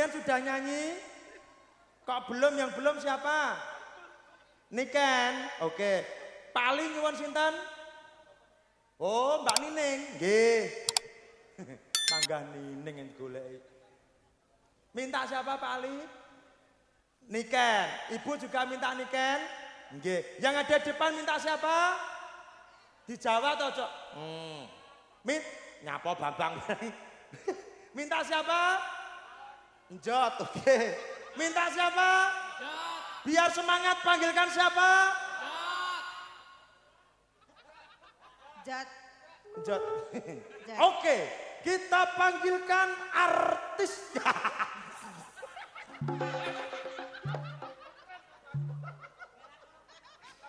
Sebagian sudah nyanyi. Kok belum? Yang belum siapa? Niken. Oke. Paling nyuwun sinten? Oh, Mbak Nining. Nggih. Mangga Nining yang goleki. Minta siapa Pak Ali? Niken. Ibu juga minta Niken? Nggih. Yang ada depan minta siapa? Di Jawa toh, Cok? Nyapa Bambang. Minta siapa? Njot. Oke. Minta siapa? Njot. Biar semangat panggilkan siapa? Njot. Njot. Oke, kita panggilkan artis.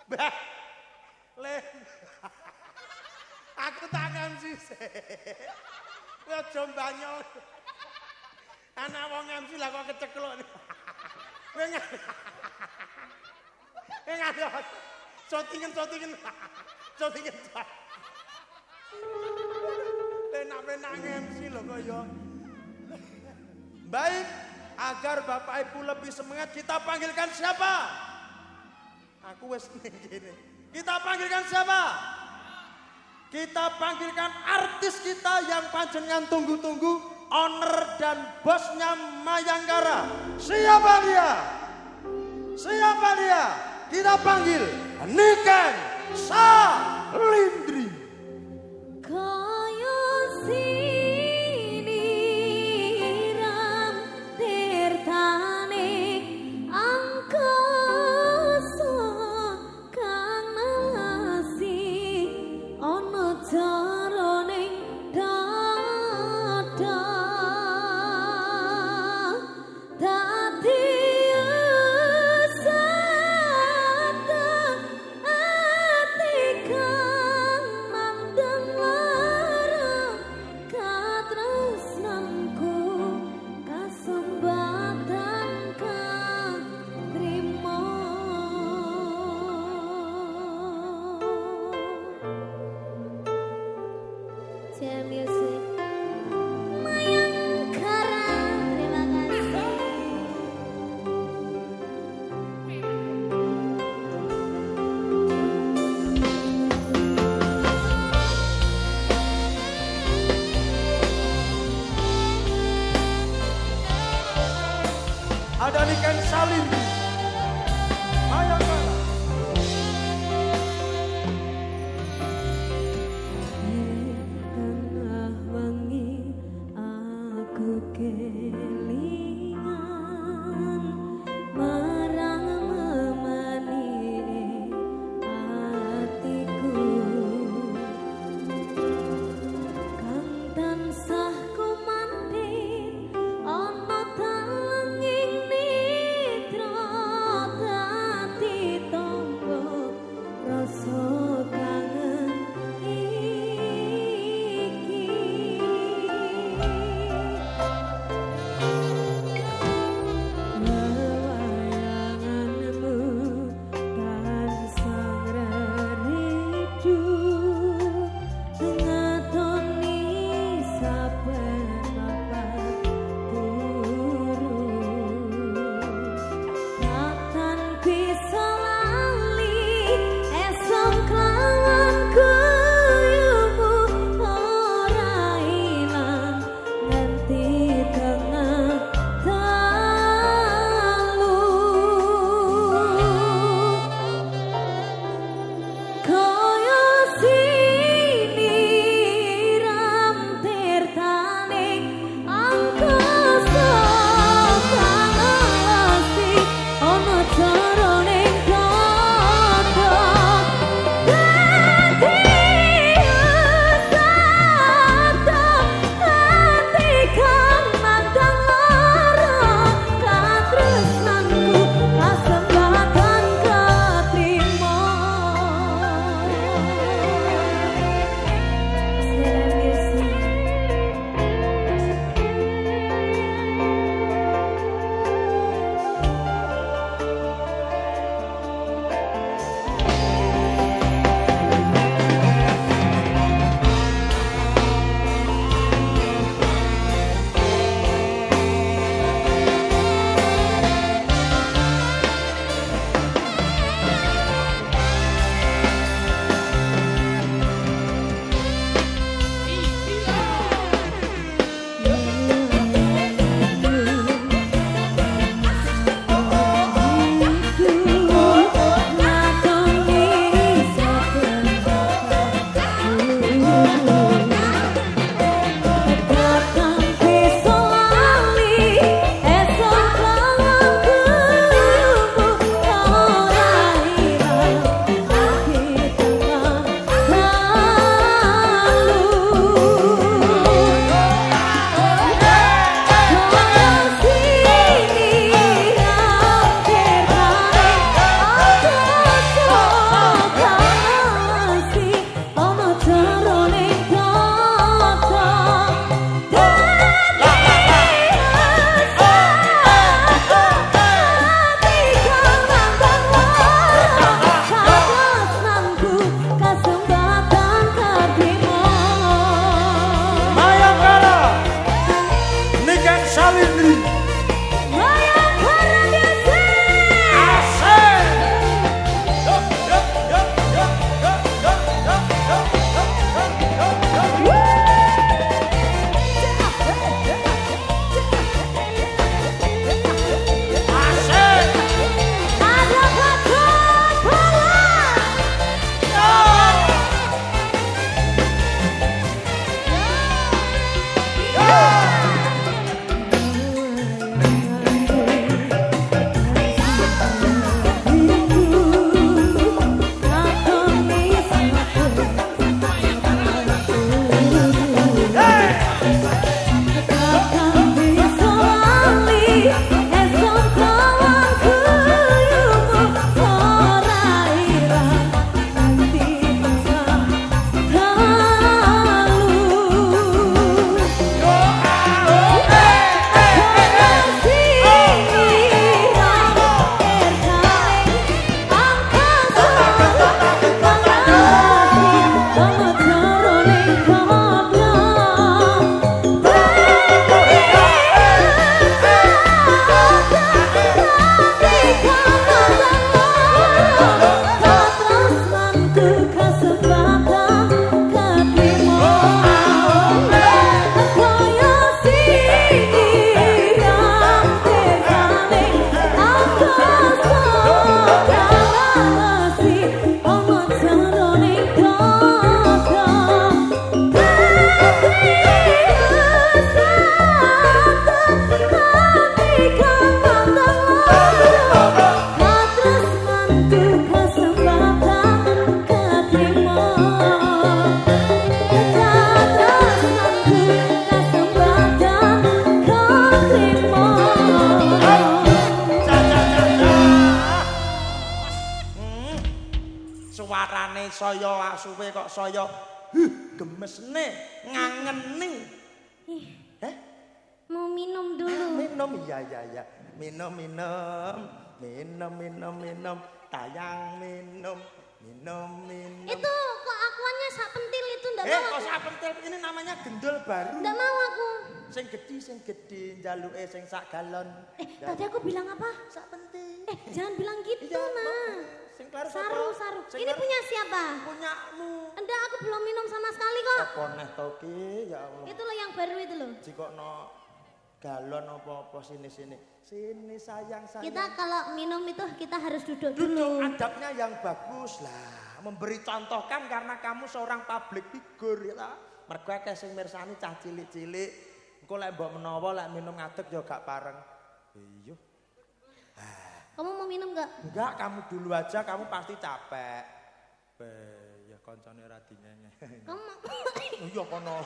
Bah, aku tangan sih. Yo jombanyol. Anak wong MC lah kok kecekluk. Enggak. Shootingin. Penak-penak MC lho kaya. Baik, agar Bapak Ibu lebih semangat kita panggilkan siapa? Aku wis ngene. Kita panggilkan siapa? Kita panggilkan artis kita yang panjenengan tunggu-tunggu, owner dan bosnya Mayangkara. Siapa dia? Siapa dia? Kita panggil Niken Salindri. Kaya siniram tirtane angkasa kang nasi ana jroning dada dadi ada Niken Salindri. Mayangkara. Tengah wengi aku kelingan marang memani atiku kang tansah kumantin ana talenging nitra saya asupe kok saya gemesne ngangeni. Ih, mau minum dulu. Minum iya. Minum. Tayang minum. Itu kok akuannya sak pentil itu ndak mau. Kok sak pentil ini namanya gendul baru. Ndak mau aku. Sing gede njaluke sing sak galon. Tadi aku bilang apa? Sak pentil. Jangan bilang gitu, nah. Sing klaru Saru. Ini punya siapa? Punyamu. Enggak, aku belum minum sama sekali kok. Apa neh to ki, ya Allah. Itu loh yang baru itu loh. Jikokno galon apa sini. Sini sayang. Kita kalau minum itu kita harus duduk Duduk dulu. adabnya yang bagus lah. Memberi contoh kan karena kamu seorang public figure ya ta. Mergo akeh sing mirsani cah cilik-cilik. Engko lek mbok menawa lek minum ngadeg ya gak pareng. Iya. Kamu mau minum gak? Enggak, kamu dulu aja, kamu pasti capek. Ya koncone ora dingenge. Kamu mau? Iya kono.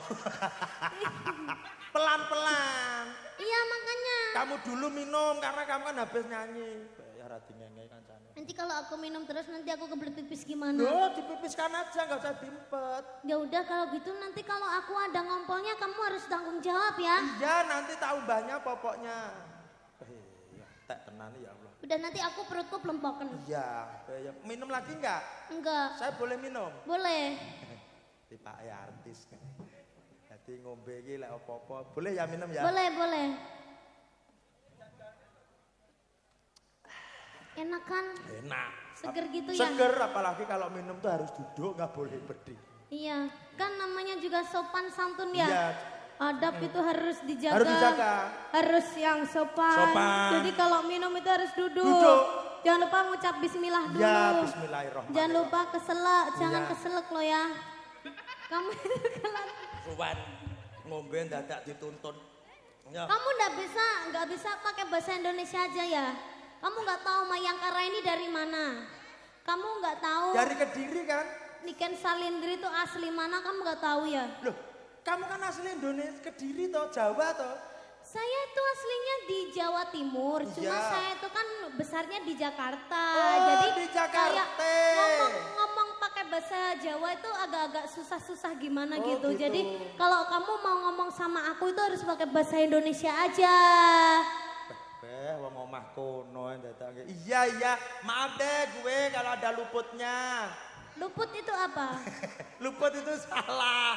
Pelan-pelan. Iya makanya. Kamu dulu minum karena kamu kan habis nyanyi. Ya ora dingenge kancane. Nanti kalau aku minum terus nanti aku kebelet pipis gimana? Loh, dipipiskan aja, enggak usah diempet. Ya udah kalau gitu nanti kalau aku ada ngompolnya kamu harus tanggung jawab ya. Iya, nanti tahu banyak pokoknya. Iya, tak tenan ya Allah. Udah nanti aku perutku pelempokan. Iya, minum lagi enggak? Enggak. Saya boleh minum? Boleh. Tipe artis. Jadi ngombe iki lek apa-apa, boleh ya minum ya? Boleh. Enak kan? Enak. Seger gitu ya? Seger, apalagi kalau minum tuh harus duduk, nggak boleh berdiri. Iya, kan namanya juga sopan santun ya. Iya. Adab itu harus dijaga. Harus dijaga. Harus yang sopan. Jadi kalau minum itu harus duduk. Jangan lupa ngucap bismillah dulu. Ya, bismillahirrahmanirrahim. Jangan lupa keselak, jangan Iya. keselak lo ya. Kamu itu kelat. Ruwan ngombe dadak dituntun. Ya. Kamu nggak bisa pakai bahasa Indonesia aja ya. Kamu nggak tahu Mayangkara ini dari mana. Kamu nggak tahu. Dari Kediri kan? Niken Salindri itu asli mana kamu nggak tahu ya? Loh, kamu kan asli Indonesia, Kediri toh, Jawa toh? Saya itu aslinya di Jawa Timur, cuma Iya. saya itu kan besarnya di Jakarta. Oh, Jadi di Jakarta. kayak ngomong pakai bahasa Jawa itu agak-agak susah-susah gimana Oh, gitu. gitu. Jadi kalau kamu mau ngomong sama aku itu harus pakai bahasa Indonesia aja. Wong omah kono datang. Iya, maaf deh gue kalau ada luputnya. Luput itu apa? Luput itu salah.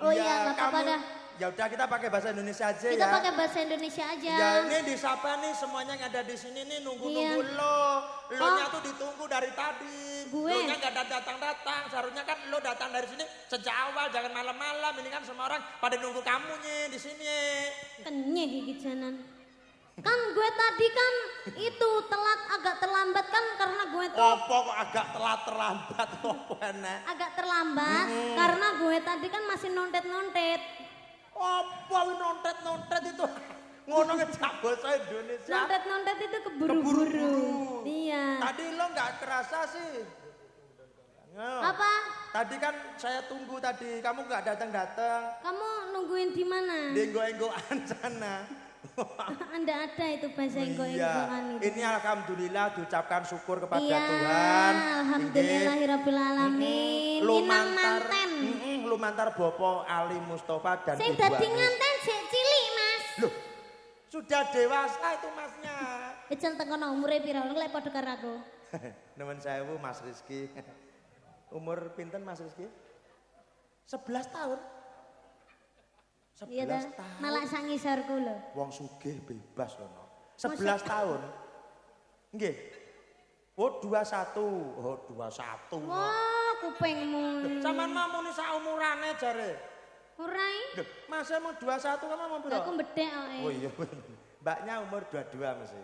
Oh iya, nggak apa-apa dah. Ya udah kita pakai bahasa Indonesia aja Kita ya. pakai bahasa Indonesia aja. Ya ini disapa nih semuanya yang ada di sini nih nunggu-nunggu Iya. lo nya tuh ditunggu dari tadi. Gue. Lo nya gak datang-datang, seharusnya kan lo datang dari sini sejak awal, jangan malam-malam. Ini kan semua orang pada nunggu kamunya di sini. Kenyeh gigi janan. Kan gue tadi kan itu telat agak terlambat kan karena gue tuh Opo kok agak terlambat opo enak. agak terlambat karena gue tadi kan masih nontet-nontet. Opo nontet itu ngono ngejak bahasa Indonesia. Nontet-nontet itu keburu-buru. Keburu-buru. Iya. Tadi lo nggak kerasa sih. Ya. Apa? Tadi kan saya tunggu tadi, kamu nggak datang-datang. Kamu nungguin di mana? Di enggo-enggoan sana. Anda ada itu bahasa Iya, engko-engkoan itu. ini alhamdulillah diucapkan syukur kepada Iya, Tuhan. alhamdulillahirabbil alamin. Minang manten. Lumantar Bopo Ali Mustafa dan Sing Ibu dadi Anis. nganten sik cilik, Mas. Loh, sudah dewasa itu masnya. Ecel tekono umure pira lek padha karo aku. Nemen sewu Mas Rizky. Umur pinten Mas Rizky? 11 tahun. 11 Iya ta? tahun. Malah sak ngisorku lho. Wong sugih bebas loh. No. 11 tahun. Nggih. Oh 21. Oh 21. Wah, kupingmu. Saman mamune sak umurane jare. Ora i? Loh, masa mau 21 kamu mau piro? Aku bedek kok. Oh iya. Mbaknya umur 22 mesti.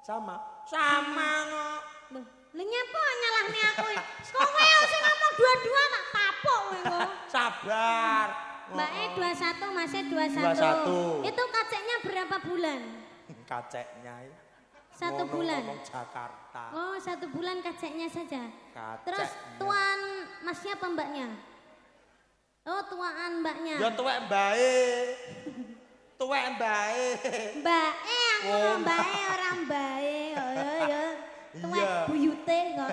Sama. Sama no. Loh, lha nyapa nyalahne aku? Kowe sing ngomong dua-dua tak tapuk kowe kok. Sabar. Mbaknya 21, masnya 21. 21. Itu kaceknya berapa bulan? Kaceknya. 1 bulan. Ngomong Jakarta. Oh, 1 bulan kaceknya saja. Kaceknya. Terus tuan masnya apa mbaknya? Oh, tuaan mbaknya. Ya tuwek mbae. Tuwek mbae. Mbake aku Oh, mbake ora mbae. Oh ya. Tuwek Iya. buyute kok.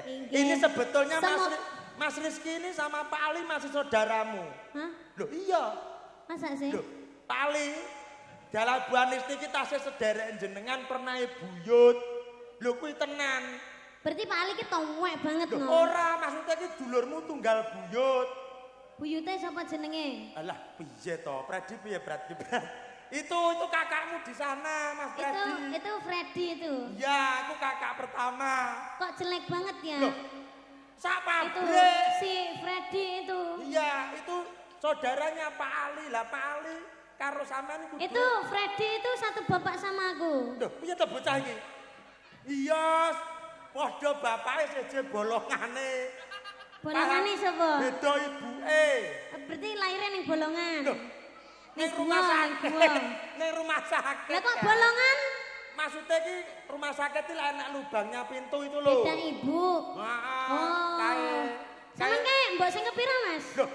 Inggih. Ini sebetulnya Semo- Mas Rizky ini sama Pak Ali masih saudaramu. Hah? Loh iya. Masa sih? Loh, Pak Ali dalam Bu Anis niki tasih sederek jenengan pernah buyut. Lho kuwi tenan. Berarti Pak Ali ki tuwek banget Loh, no. ora maksudnya ki dulurmu tunggal buyut. Buyute sapa jenenge? Alah piye to? Freddy piye Freddy? Itu kakakmu di sana, Mas Freddy. Itu Freddy itu. Ya, aku kakak pertama. Kok jelek banget ya? Loh, sak Itu pabrik. si Freddy itu. Iya, itu saudaranya Pak Ali. Lah Pak Ali karo sampean iku. Itu Freddy itu satu bapak sama aku. Loh, piye to bocah iki? Iya, padha bapake seje bolongane. Bolongane sapa? Beda ibuke. Berarti lahirnya ning bolongan. Loh, ning Ning rumah gua, sakit. ning gua. Ning rumah sakit. Lah kok kan? bolongan? Maksudnya ki rumah sakit iki enak lubangnya pintu itu loh. Beda ibu. Heeh. Oh. Sama kayak mbok sing kepira, Mas? Loh,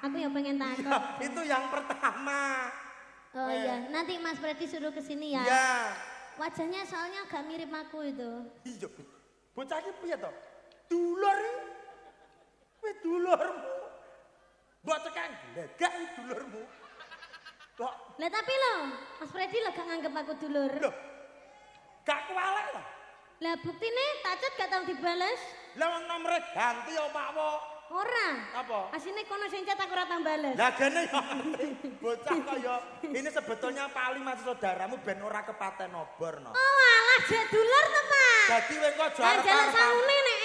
Aku yang pengen takut. iya, itu yang pertama. Oh iya, nanti Mas Freddy suruh ke sini ya. Iya. Wajahnya soalnya agak mirip aku itu. Iya, bocah iki piye to? Dulur iki. Kuwi dulurmu. Mbok tekan glegak iki dulurmu. Kok Lah tapi lo, Mas Freddy lo gak nganggep aku dulur. lho. Gak kualek to? Lah buktine tacut gak tau dibales. Lah wong nomere ganti ya Pak Wo. Ora. Apa? Asine kono sing cat aku ora tau bales. Lah gene ya bocah kok ya. Ini sebetulnya Pak Ali masih saudaramu ben ora kepaten obor no. Oh alah jek dulur to, Pak. Dadi kowe kok Lah jarep jaluk sangune nek.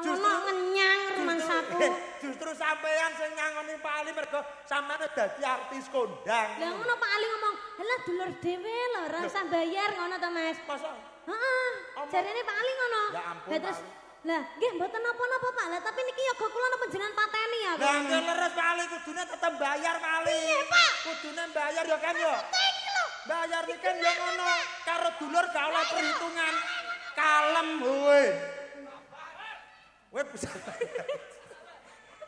Oh, ono ngenyang rumangsaku. Justru sampean sing nyangoni Pak Ali mergo sampean dadi artis kondang. Lah ngono Pak Ali ngomong, "Lah dulur dhewe lho, ora usah bayar ngono to, Mas." Masa Heeh. Jarene Pak Ali ngono. Ya ampun, Lah terus Pak Ali. lah, nggih mboten napa-napa Pak. Lah tapi niki yoga kula napa jenengan pateni ya. lah nggih leres Pak Ali kudune tetep bayar Pak Ali. Piye, Pak? Kudune bayar ya kan ya. Bayar iki kan ya ngono. Karo dulur gak oleh perhitungan. Kalem woi. Weh bisa.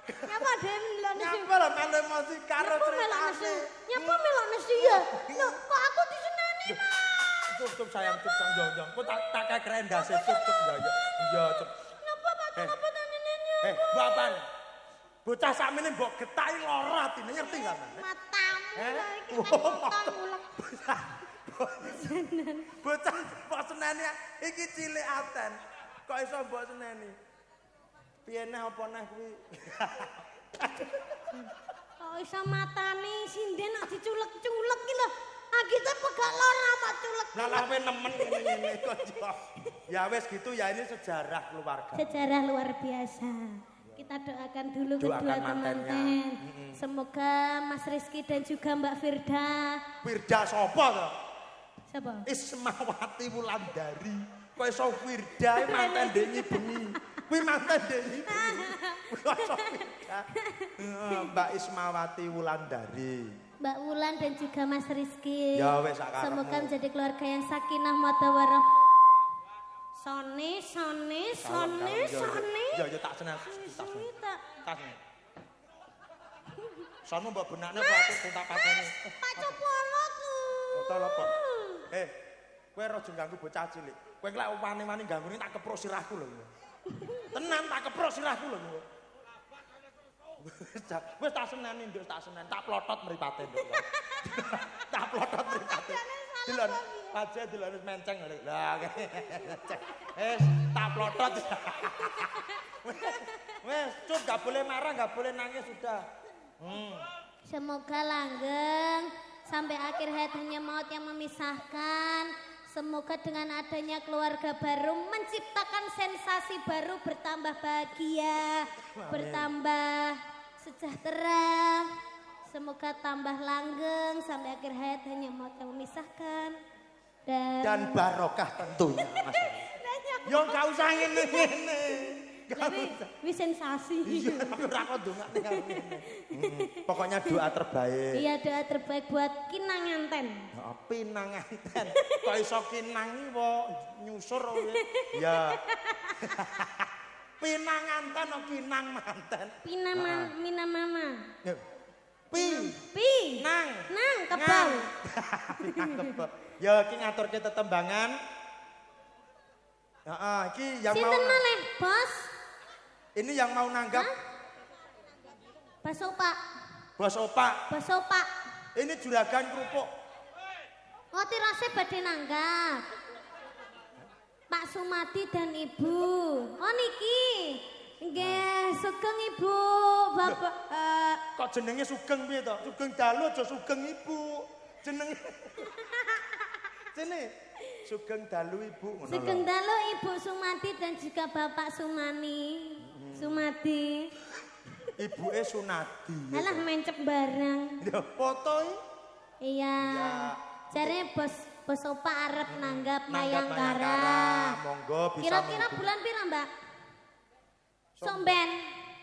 Nyapa den lho nisi. Nyapa lah melu emosi karo Nyapa melok nisi. ceritane. Nyapa melok nisi ya. Lho, kok aku diseneni, Mas? Cukup sayang cukup jong. Kok tak kayak keren dasi cukup ya. Iya cukup. Napa Pak kenapa tanennya? Bapak. Bocah sakmene mbok getaki lara atine ngerti gak? Matamu lah iki Oh, kan mata ulek. Bocah mbok seneni iki cilik aten. Kok iso mbok seneni? Piye neh apa neh kuwi? Kok iso matane sinden nak diculek-culek ki lho. Ah kita pegak lara apa culek. Lah lah kowe nemen ngene kok. Ya wis gitu ya ini sejarah keluarga. Sejarah luar biasa. Kita doakan dulu kedua temanten. Semoga Mas Rizky dan juga Mbak Firda. Firda sapa to? Siapa? Ismawati Wulandari. Kok iso Firda manten Denny bengi. Kuwi manten Denny bengi. Kok iso Firda? Mbak Ismawati Wulandari. Mbak Wulan dan juga Mas Rizky. Ya wis sak karepmu. Semoga menjadi keluarga yang sakinah mawaddah warahmah. Sone. Ya tak seneng. Tas. Sono mbok benakne kok aku tak pateni. Pak Copolo ku. Betul apa? Kowe aja ganggu bocah cilik. Kowe lek wani-wani ganggu tak keprok sirahku lho. Tenan tak keprok sirahku lho. Wis tak seneni nduk tak senen, tak plotot mripate nduk. Tak plotot mripate. Delon aja delon menceng lho. Lah tak plotot. Wes, Cuk, gak boleh marah, gak boleh nangis sudah. Semoga langgeng sampai akhir hayat hanya maut yang memisahkan. Semoga dengan adanya keluarga baru menciptakan sensasi baru, bertambah bahagia, bertambah sejahtera. Semoga tambah langgeng sampai akhir hayat hanya maut yang memisahkan. Dan barokah tentunya, Mas. Yo gak usah ngene-ngene. Wis sensasi. Iya, tapi ora kok ndongakne karo ngene. Pokoknya doa terbaik. Iya, doa terbaik buat Kinanganten. Heeh, Pinanganten. Kok iso kinangi wo nyusur kowe. Ya. Pinanganten kok kinang manten. Mina mama. Pi. Nang kebal. Nang kebal. Ya iki ngaturke tetembangan. Heeh, iki yang mau. Sinten malih, Bos? Ini yang mau nanggap. Bos Opak. Bos Opak. Bos Opak. Ini juragan kerupuk. Oh, tirase badhe nanggap. Pak Sumadi dan Ibu. Oh niki. Nggih, sugeng Ibu. Bapak Kok jenenge Sugeng piye to? Sugeng Dalu aja Sugeng Ibu. Jenenge. Sini. Sugeng Dalu Ibu ngono. Sugeng Dalu Ibu Sumadi dan juga Bapak Sumani. Sumadi. Ibuke Sunadi. Alah mencep bareng. Ya foto Iya. Jare bos Opa arep nanggap Mayangkara. Monggo bisa. Kira-kira bulan pira, Mbak? Somben.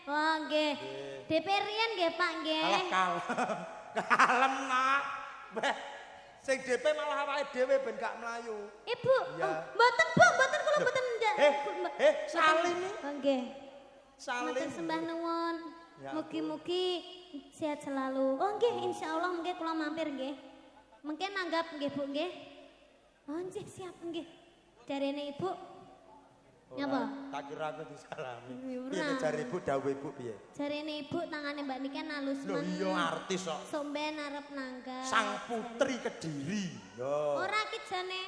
Oh nggih. DP riyen nggih, Pak nggih. Alah kalem. Kalem nak. Beh. Sing DP malah awake dhewe ben gak mlayu. Ibu, mboten Bu, mboten kula mboten ndak. Salim. Oh nggih. Salim. Matur sembah nuwun. Ya Mugi-mugi sehat selalu. Oh nggih, insyaallah mungkin kula mampir nggih. Mungkin nanggap nggih Bu nggih. Oh nggih siap nggih. Jarene Ibu. Nyapa? Tak kira aku disalami. Ora. Piye jare Ibu dawuh Ibu piye? Jarene Ibu tangane Mbak Nika halus Lho iya artis kok. Somben arep nanggap. Sang Putri Kediri. Yo. Ora ki jane.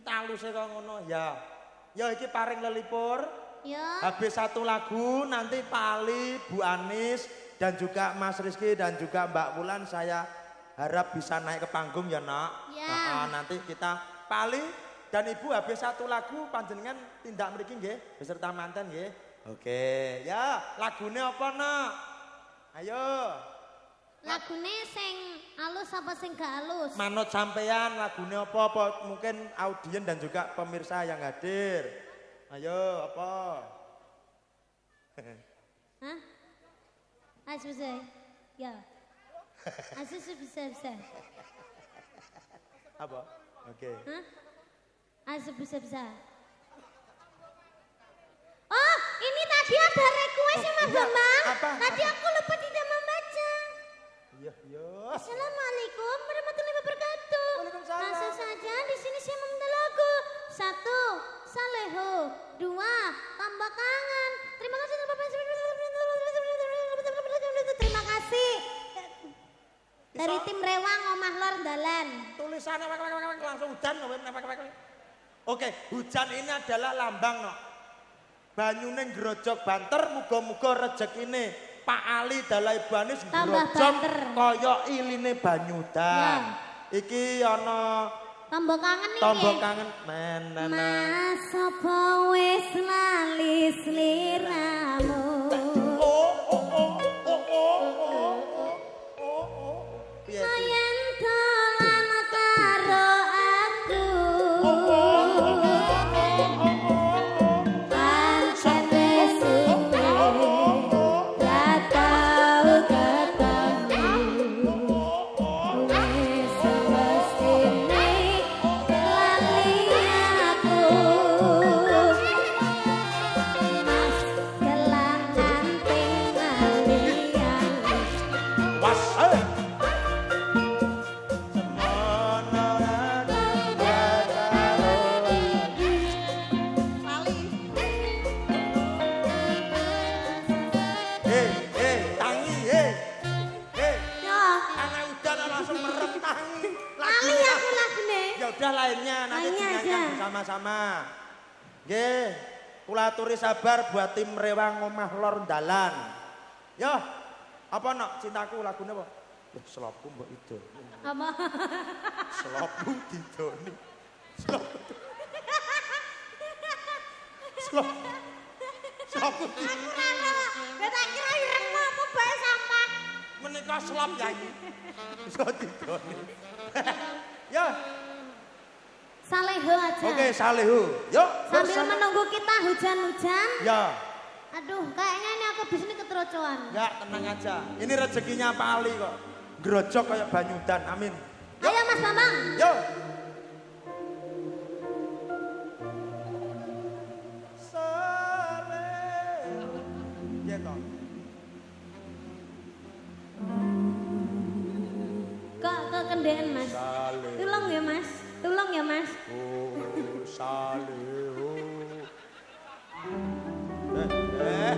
Taluse kok ngono ya. Ya iki paring lelipur. Ya. Habis satu lagu nanti Pak Ali, Bu Anis dan juga Mas Rizky dan juga Mbak Wulan saya harap bisa naik ke panggung ya nak. Ya. Nanti kita Pak Ali dan Ibu habis satu lagu panjenengan tindak mriki nggih beserta manten nggih. Oke, ya lagune apa nak? Ayo. Lagune sing alus apa sing gak alus? Manut sampean lagune apa mungkin audien dan juga pemirsa yang hadir. Ayo apa? Hah? Bisa. Ya. Bisa. Apa? Oke. Hah? Bisa. Oh, ini tadi ada request ya Mas Bambang. Apa? Tadi aku lupa tidak membaca. Iya. Assalamualaikum warahmatullahi wabarakatuh. Waalaikumsalam. Langsung saja di sini saya meminta lagu. 1. Saleho. 2. Tambah kangen. Terima kasih Bapak. Terima kasih. Dari tim Rewang Omah Lor Dalan. Tulisannya langsung hujan. Oke, hujan ini adalah lambang no. Banyune grojok banter muga-muga rezekine Pak Ali Dalai Banis Tambah grojok banter. kaya iline Banyudan. Iki ana Tombok kangen iki. tombok kangen menena. Mas apa wis lali sliramu? Piye? Yen dolan karo aku. Pancen wis suwe ra tau ketemu. Wis mestine lali aku. Mas kelangan tinggalian. Was. Lali aku lagune. Ya udah lainnya nanti Lainnya dinyanyikan aja. bersama-sama. Nggih, kula aturi sabar buat tim Rewang Omah Lor Dalan. Yo, apa nok cintaku lagune apa? Loh, selopku mbok itu. Apa? Selopku didoni. Selopku. Selop. Selopku. Aku ora lho. Tak kira irengmu apa bae sampah. Menika selop ya iki. Iso didoni. Ya, Saleho aja. oke Salehu. Yuk, Sambil bersama. menunggu kita hujan-hujan. Ya, Aduh, kayaknya ini aku bis ini keterocoan. enggak tenang aja. Ini rezekinya Pak Ali kok. Grojok kayak Banyudan. Amin. Ayo Mas Bambang. Yuk. Salehu. Ya toh. Kok kendean Mas? Salehu. Tulung ya Mas. Tulung ya Mas. Oh, Salehu. Eh.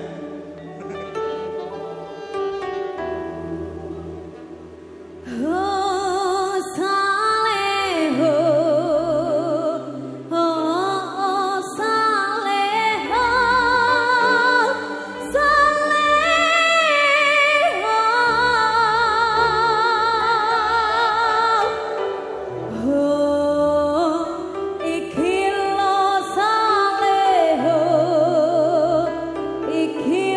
Oh Saleho. Oh Saleho. Saleho. Oh iki lo Saleho. Iki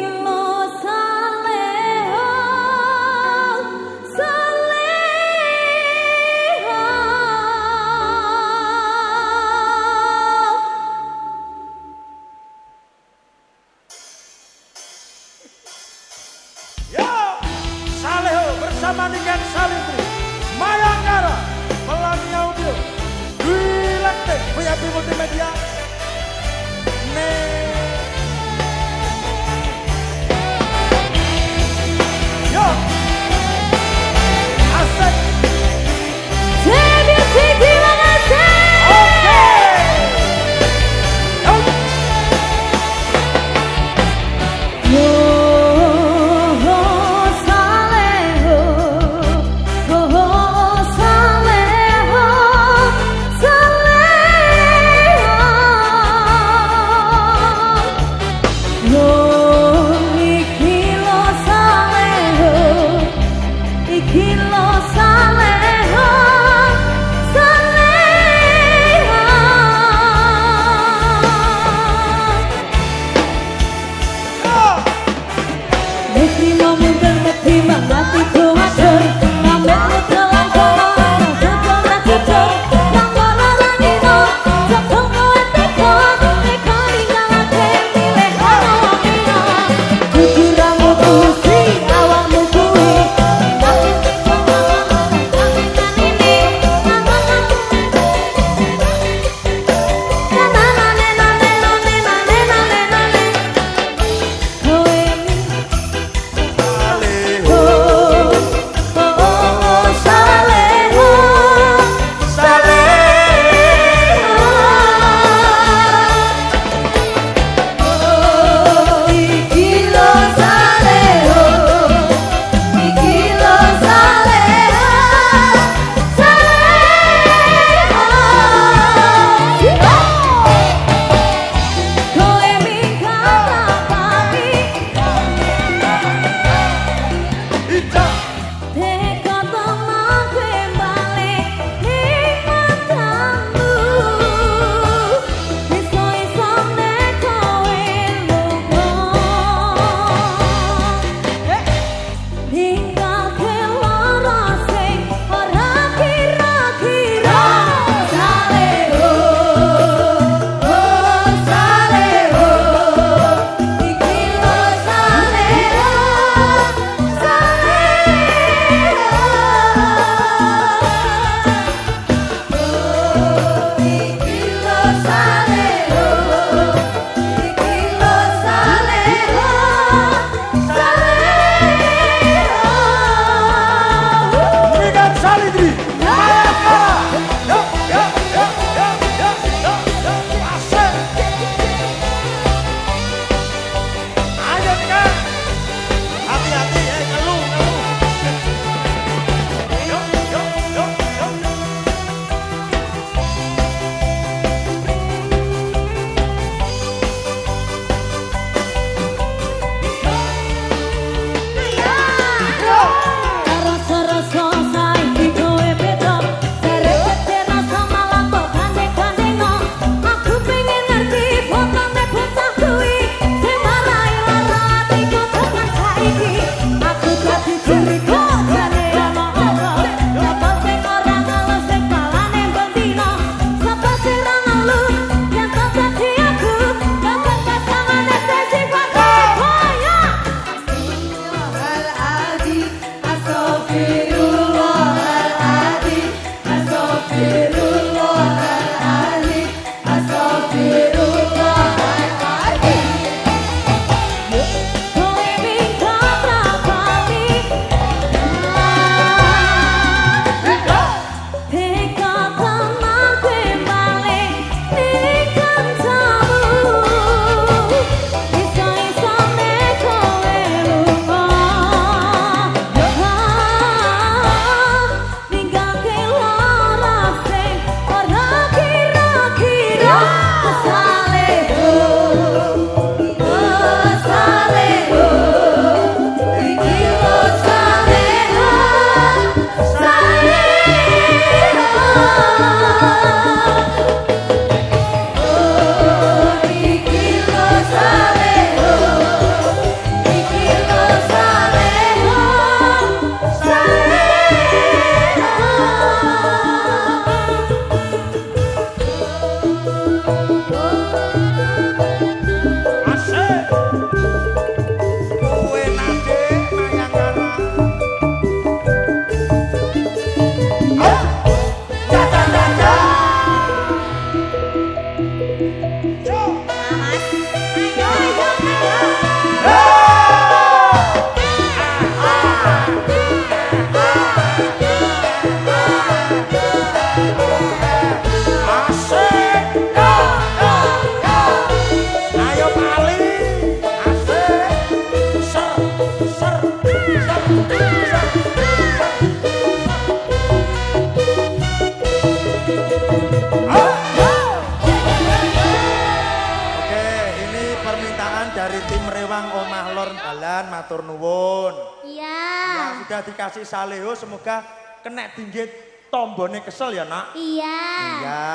Matur nuwun. Iya. Ya sudah dikasih saleho semoga kena dinggit tombone kesel ya nak. Iya. Iya.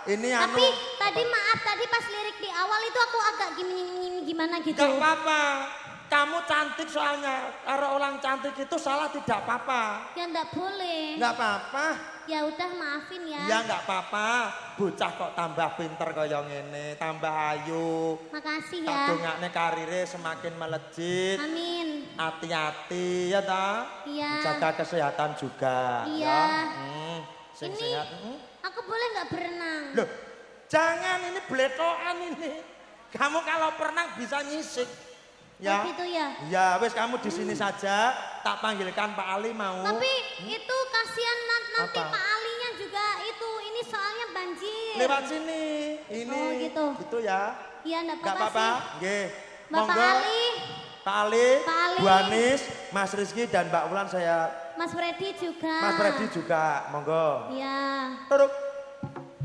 Ini Tapi tadi maaf tadi pas lirik di awal itu aku agak gimana gitu. Gak apa-apa. Kamu cantik soalnya. Kalau orang cantik itu salah tidak apa-apa. Ya enggak boleh. Enggak apa-apa. Ya udah maafin ya. Ya enggak apa-apa. Bocah kok tambah pinter kaya ngene, tambah ayu. Makasih ya. Tak dongakne karire semakin melejit. Amin. Hati-hati ya ta. Iya. Jaga kesehatan juga. Iya. Ya. Sing Ini sehat. aku boleh nggak berenang? Loh, jangan ini bletokan ini. Kamu kalau berenang bisa nyisik. Ya. Oh gitu ya? Ya, wes kamu di sini saja. Tak panggilkan Pak Ali mau. Tapi itu kasihan nanti Apa? Pak Alinya juga itu. Ini soalnya banjir. Lewat sini. Ini. Oh gitu. Gitu ya. Iya enggak Enggak apa-apa apa-apa. sih. Nggih. Bapak Ali, Pak Ali, Pak Ali. Bu Anis, Mas Rizky dan Mbak Wulan saya. Mas Freddy juga. Mas Freddy juga. Monggo. Iya. Turuk.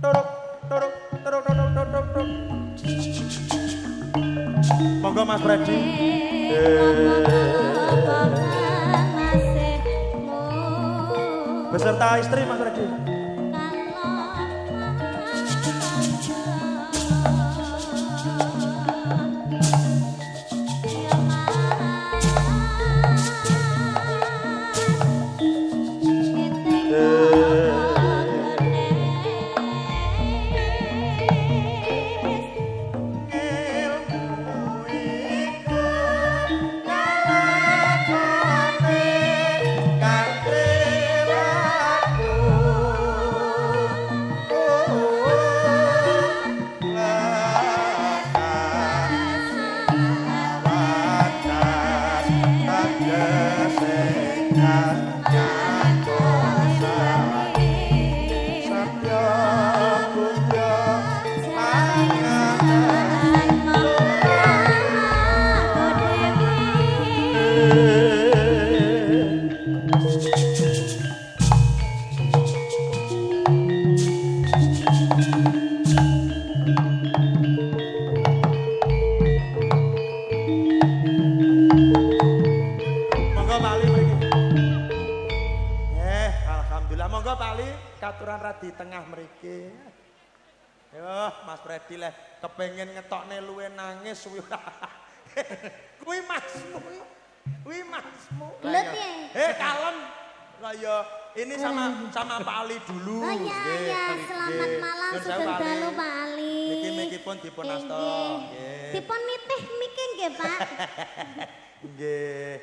Turuk. Turuk. Turuk. Turuk. Turuk. Turuk. Monggo Mas Freddy. Beserta istri Mas Freddy. Di tengah mriki. Yo, Mas Freddy leh kepengin ngetokne luwe nangis kuwi Masmu. Kuwi Masmu. Gelut ya? Kalem. Lah ya ini sama Pak Ali dulu. Oh iya, iya. Selamat malam sugeng dalu Pak Ali. Niki pun dipun asta. Nggih. Dipun nitih miki nggih, Pak. Nggih.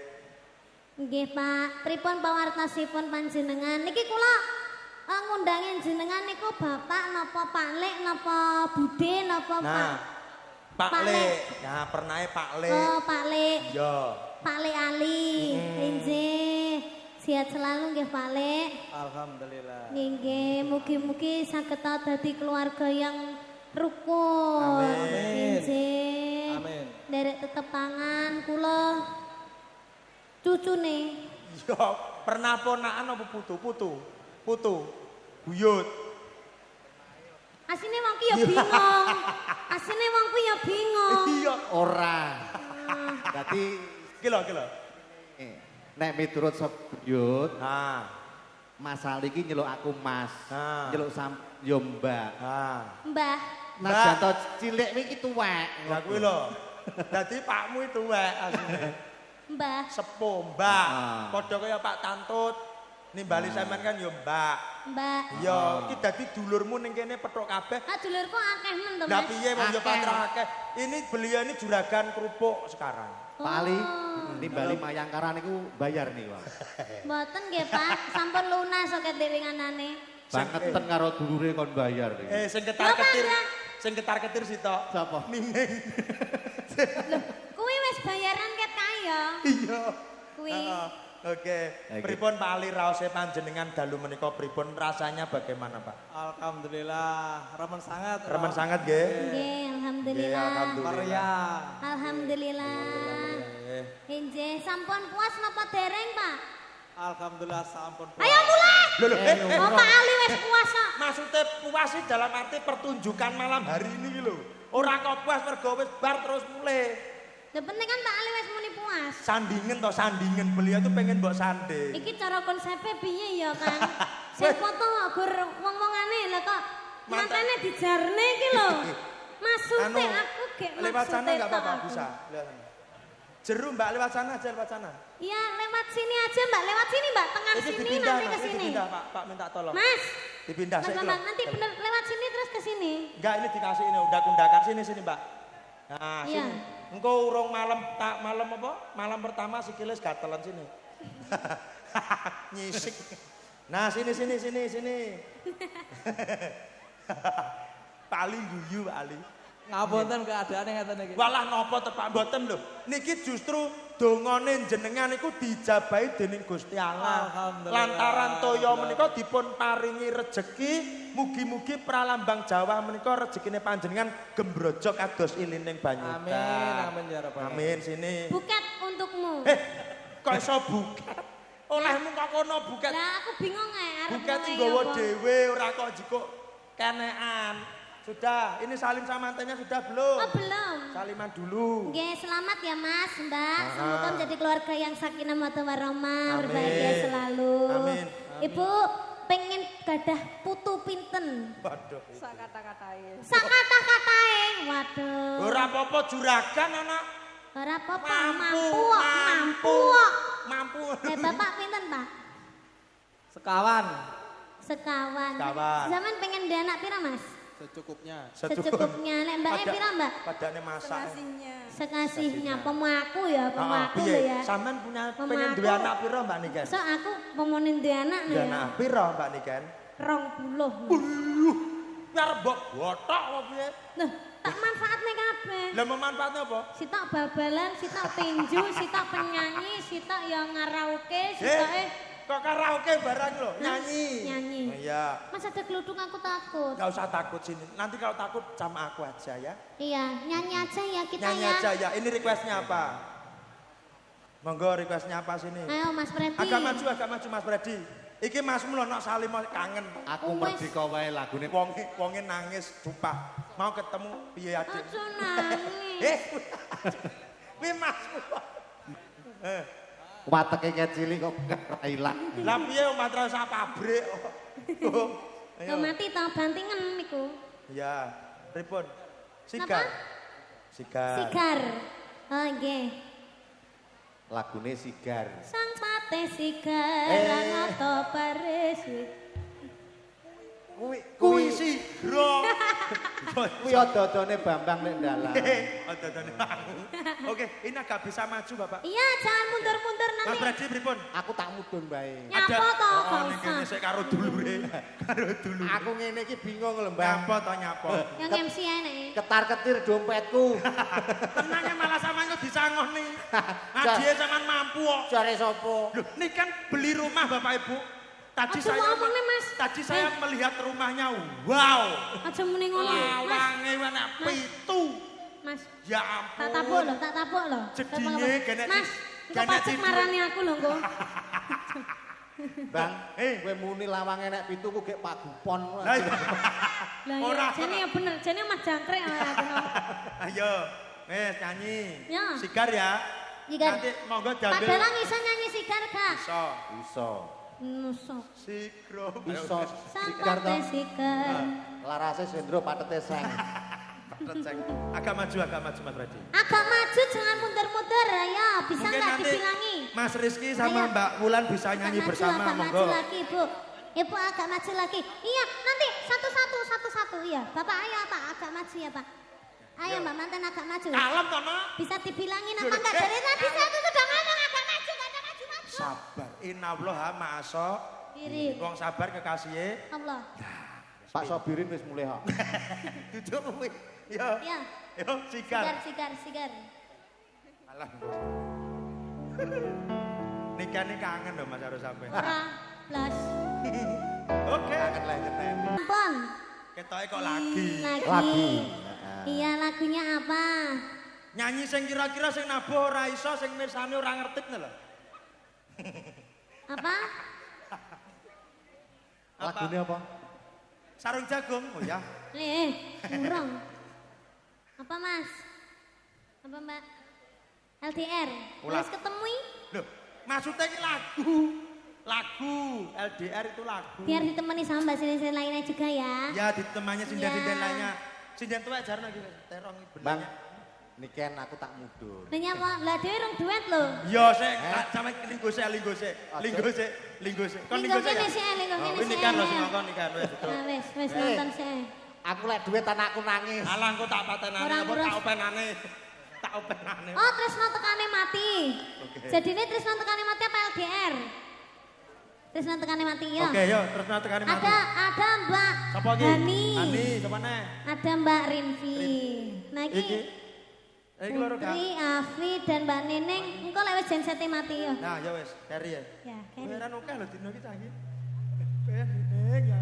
Nggih, Pak. Pripun pawartosipun panjenengan? Niki kula ngundangin jenengan niku bapak napa Pak Lek napa Bude napa Pak Lek. Ya pernah Pak Lek. Oh Pak Lek. Yo. Pak Lek Ali. Nggih. Sehat selalu nggih Pak Lek. Alhamdulillah. Nggih, mugi-mugi saged dadi keluarga yang rukun. Amin. Nggih. Amin. Derek tetep tangan kula cucune. Yo, pernah ponakan apa putu? Buyut. Asine wong ki ya bingung. Asine wong ku ya bingung. Iya, ora. Dadi ki lho. nek miturut buyut, Mas Ali iki nyeluk aku Mas. Ah. Nyeluk yo Mbak. Mbah. Mas Janto cilik iki tuwek. Ya kuwi lho. Dadi pakmu itu tuwek asline. Mbah. Sepuh, Mbak. Padha kaya Pak Tantut. Nimbali sampean kan yo Mbak. Mbak. Iya, iki dadi dulurmu ning kene pethuk kabeh. Ah dulurku akeh men to, Lah Mas. piye wong yo patra akeh. Ini beliau ini juragan kerupuk sekarang. Pak Ali, nimbali Mayangkara niku bayar nih, Bang. Mboten nggih, Pak. Sampun lunas kok diringanane. Bangeten karo dulure kon bayar nih. Sing ketar-ketir. Sing ketar-ketir sitok. Sapa? Nining. Loh, kuwi wis bayaran ket kae ya. Iya. Kuwi. Oke. Pripun Pak Ali raose panjenengan dalu menika pripun rasanya bagaimana, Pak? Alhamdulillah, remen sangat. Remen sangat nggih. Nggih, alhamdulillah. Meriah. Alhamdulillah. Injih, sampun puas napa dereng, Pak? Alhamdulillah sampun puas. Ayo mulai. Loh, Oh, Pak Ali wis puas kok. maksudnya puas sih dalam arti pertunjukan malam hari ini lho. Ora kok puas mergo wis bar terus mulai. Yang penting kan Pak Ali wis muni puas. Sandingen toh sandingen beliau tuh pengen mbok sanding. Iki cara konsepnya piye ya, Kang? Sing foto kok gur wong-wongane lho kok. Mantene dijarne iki lho. Maksudnya aku gek lewat sana maksudnya enggak apa-apa tok bisa. Jeru Mbak lewat sana aja lewat sana. Iya, lewat sini aja, Mbak. Lewat sini, Mbak. Tengah Ini sini dipindah, nanti ke Mas, ini sini. dipindah, Pak minta tolong. Mas. Dipindah Mas sih. Bambang, nanti bener lewat sini terus ke sini. Enggak, ini dikasih ini undak-undakan sini Mbak. Nah, Iya. sini. Engko urung malam malam apa? Malam pertama sikile gatelan sini. Nyisik. Nah, sini. Pak Ali guyu, Pak Ali. Ngapunten keadaane ngeten iki. Walah napa tepak mboten lho. Niki justru dongane jenengan iku dijabahi dening Gusti Allah. Alhamdulillah. Lantaran toya menika dipun paringi rejeki, mugi-mugi pralambang Jawa menika rejekine panjenengan gembrojok kados ilining banyu. Amin, amin ya rabbal Amin sini. Buket untukmu. Kok iso buket? Olehmu kok kono buket. Lah aku bingung arep Buket ngomongnya nggawa apa. dhewe ora kok jikuk kenekan. Sudah, ini salim sama mantannya sudah belum? Oh, belum. Saliman dulu. Nggih, selamat ya Mas, Mbak. Semoga menjadi keluarga yang sakinah mawaddah warahmah, berbahagia selalu. Amin. Ibu pengen gadah putu pinten? Waduh. Sak kata-katain. Sak kata-katae. Waduh. Ora apa-apa juragan anak. Ora apa-apa, Mampu, mampu kok. Mampu. Bapak pinten, Pak? Sekawan. Sekawan. Sekawan. Zaman pengen dia anak pira, Mas? Secukupnya. Secukupnya. Nek mbaknya pira, Mbak? Padane masak. Sekasihnya. Pemaku ya, pemaku lho ya. Sampean punya pengen Pemaku. duwe anak pira Mbak Niken? So aku pemonin dia anak nih Duwe ya. anak pira Mbak Niken? 20. Biar mbok botok apa piye? Loh, tak manfaatnya kabeh. Lah memanfaatnya apa? Sitok babalan, sitok tinju, sitok penyanyi, sitok yang ngarauke, sitoke Kok karaoke barang lho, nyanyi. Nyanyi. Oh, iya. Mas ada geludung aku takut. Enggak usah takut sini. Nanti kalau takut sama aku aja ya. Iya, nyanyi aja ya kita Nyanyi ya. aja ya. Ini requestnya apa? Monggo requestnya apa sini? Ayo Mas Freddy. Agak maju Mas Freddy. Iki Masmu lho nok salim kangen. Aku merdeka wae lagune. Wonge nangis sumpah. Mau ketemu piye adik? Aja nangis. Kuwi Masmu. Wateke cilik kok ora ilang. Lah piye omah terus pabrik. Lo mati tau bantingan niku. Ya, pripun? Sigar. Sigar. Sigar. Oh nggih. Lagune Sigar. Sang pate sigar ngoto baris. Kuwi sigro. Kuwi ododone Bambang nek dalan. Ododone aku. Oke, ini agak bisa maju Bapak. Iya, jangan mundur-mundur Mas nanti. Freddy pripun? Aku tak mudun bae. Nyapa to Oh, kok ning kene sik karo dulure. Karo dulure. Aku ngene iki bingung lho, Mbak. Nyapa to nyapa. Yang MC enek. Ketar-ketir dompetku. Tenangnya malah sama itu disangoh nih. Ngajinya sama mampu kok. Jare sapa? Loh, ini kan beli rumah Bapak Ibu. Tadi Aja saya ngomong nih, Mas. Tadi saya melihat rumahnya. Wow. Aja muni ngono. Mas, Lawange enak pitu. Mas. Ya ampun. Tak tapuk loh, tak tapuk loh. Jedinge genetik. Mas, engko pacek marani aku lho engko. Bang, kowe muni lawang enek pitu ku gek pagupon. Lah iya. Lah Ora. ya, jane ya bener, jane Mas jangkrik aku. Ayo, wes nyanyi. Ya. Sigar ya. Sigar. Nanti monggo Pak diambil. Dalang iso nyanyi sigar gak? Iso. Iso. Nusuk. Sikro. Iso sigar Sampai to. sigar. Larase sendro patete seng. Agak maju Mas Brady. Agak maju, jangan mundur-mundur ya. Bisa Mungkin nggak nanti dibilangi? Mas Rizky sama Ayo. Mbak Wulan bisa nyanyi Agak bersama, agak monggo. maju lagi, Bu. Ibu agak maju lagi. Iya, nanti satu-satu. Iya, Bapak ayo Pak, agak maju ya Pak. Ayo Mbak Mantan agak maju. Kalem Tono. Bisa dibilangin apa enggak? Dari tadi saya tuh sudah ngomong agak maju, agak maju. Sabar. Inallah maso. Kiri. Wong sabar kekasih. Allah. Pak Sobirin wis mulai kok. Duduk kuwi. Yo. Ya. Yo sigar. Sigar. Alah. Nikah nih kangen loh Mas harus sampai. Ora, blas. Oke. Kangen lah jenengan. Ampun. Ketoke kok lagi. Lagi. Iya, lagunya apa? Nyanyi sing kira-kira sing nabuh ora iso, sing mirsani ora ngerti lho. Apa? Lagune apa? Sarung jagung. Oh ya. Murong. Apa Mas? Apa Mbak? LDR. Ulat. Wis ketemu? Loh, maksudnya ini lagu. Lagu. LDR itu lagu. Biar ditemani sama Mbak Sinden lainnya juga ya. Ya ditemani sinden-sinden Ya. lainnya. Sinden tuwek jarno iki terong iki Bang, benernya. niken aku tak mundur. Nanya apa? Lah dhewe rong duet lho. Yo sik, sampe linggo sik. Kon Linggo linggo sik. kene sik, linggo kene Ini sik. kan lho sing ngongkon nikan wis. Nah, wis nonton sik. Aku lek duit anakku nangis. Alah engko tak patenane Orang apa urus. tak openane. Tak openane. Oh, Tresno tekane mati. Oke. Jadi ini Tresno tekane mati apa LDR? Tresno tekane mati ya. Oke, yo terus tekani mati. Ada Mbak Sapa iki? Hani. Hani, sapa neh? Ada Mbak Rinvi. Nah Iki. iki Iki loro kan. Putri, Afi dan Mbak Neneng. Engko lek wis jensete mati ya. Nah, ya wis, kari ya. Ya, kene. Beneran oke lho dino iki canggih. Neng ya.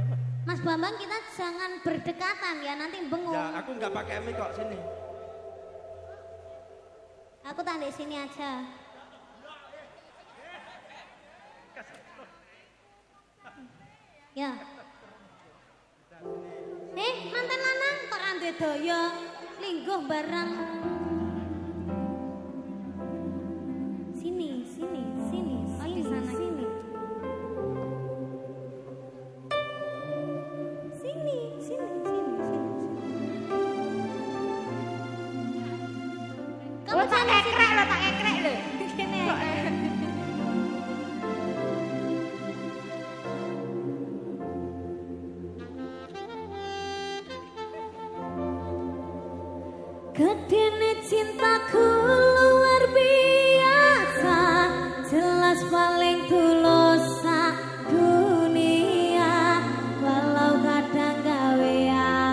Mas Bambang kita jangan berdekatan ya nanti bengong. Ya, aku enggak pakai mic kok sini. Aku tak di sini aja. Ya. Mantan lanang kok ande daya lingguh barang. Sini. Oh, di sana. Sini. Kamu tak ekrek lho. Gini. Gedene cintaku luar biasa, jelas paling tulus sak dunia. Walau kadang gawe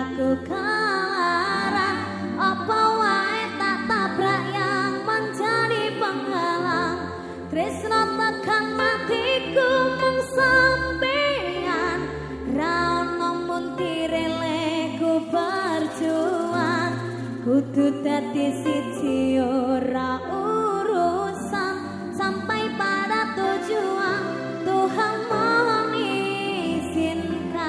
aku kalah, apa wae tak tabrak yang menjadi penghalang. Tresno tekan matiku mung sampean, ra ono muntirele ku berjuang. Kudu dadi siji ora urusan, sampai pada tujuan Tuhan mohon izinkan.